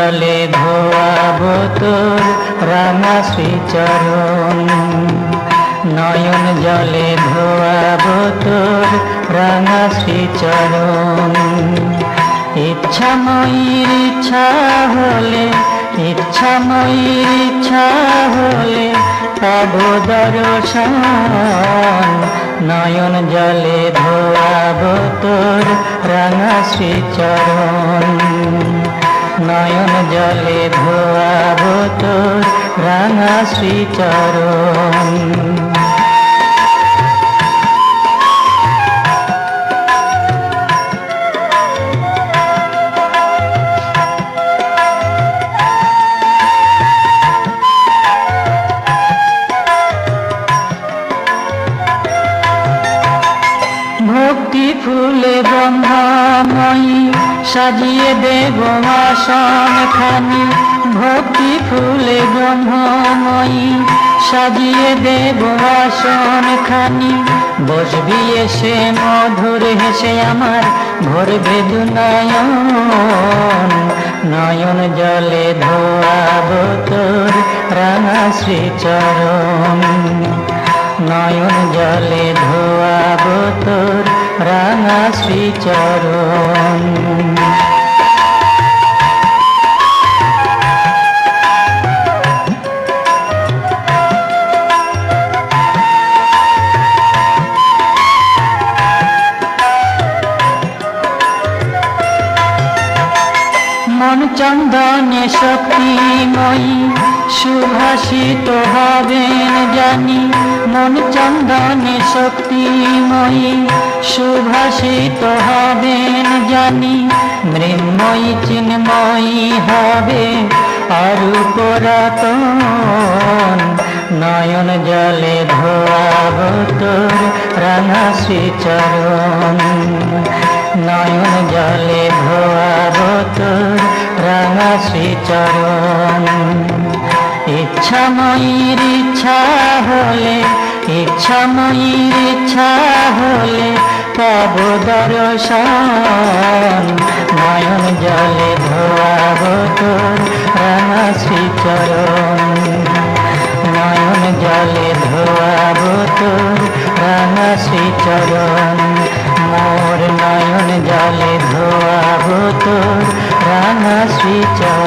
জলে ধোয়াবো তোর রাঙা শ্রীচরণ, নয়ন জলে ধোয়াবো তোর রাঙা শ্রীচরণ। ইচ্ছাময়ীর ইচ্ছা হলে, ইচ্ছাময়ীর ইচ্ছা হলে পাব দর্শন, নয়ন জলে ধোয়াবো তোর রাঙা শ্রীচরণ, নয়ন জলে ধোয়াবো তোর রাঙা শ্রীচরণ। ভক্তি ফুলে ব্রহ্মময়ী সাজিয়ে দেব আসন খানি, ভক্তি ফুলে ব্রহ্মময়ী সাজিয়ে দেব আসন খানি। বসবি এসে মধুর হেসে আমার ভরবে দু নয়ন, নয়ন জলে ধোয়াবো তোর রাঙা শ্রীচরণ, নয়ন জলে ধোয়াবো তোর রাঙা শ্রীচরণ। মন চন্দনে শক্তিময়ী সুভাষিত হবেন জানি, মন চন্দনে শক্তিময়ী সুভাষিত হবেন জানি। মৃন্ময়ী চিন্ময়ী হবে আরু পুরাতন, নয়ন জলে ধোয়াবো তোর রাঙা শ্রীচরণ, নয়ন জলে ধোয়াবো তোর রাঙা শ্রীচরণ। ইচ্ছাময়ীর ইচ্ছা হলে, ইচ্ছাময়ীর ইচ্ছা হলে পাব দর্শন, নয়ন জলে ধোয়াবো তোর রাঙা শ্রীচরণ, নয়ন জলে ধোয়াবো তোর রাঙা শ্রীচরণ। মোর নয়ন জলে ধোয়াবো তোর রাঙা শ্রীচরণ।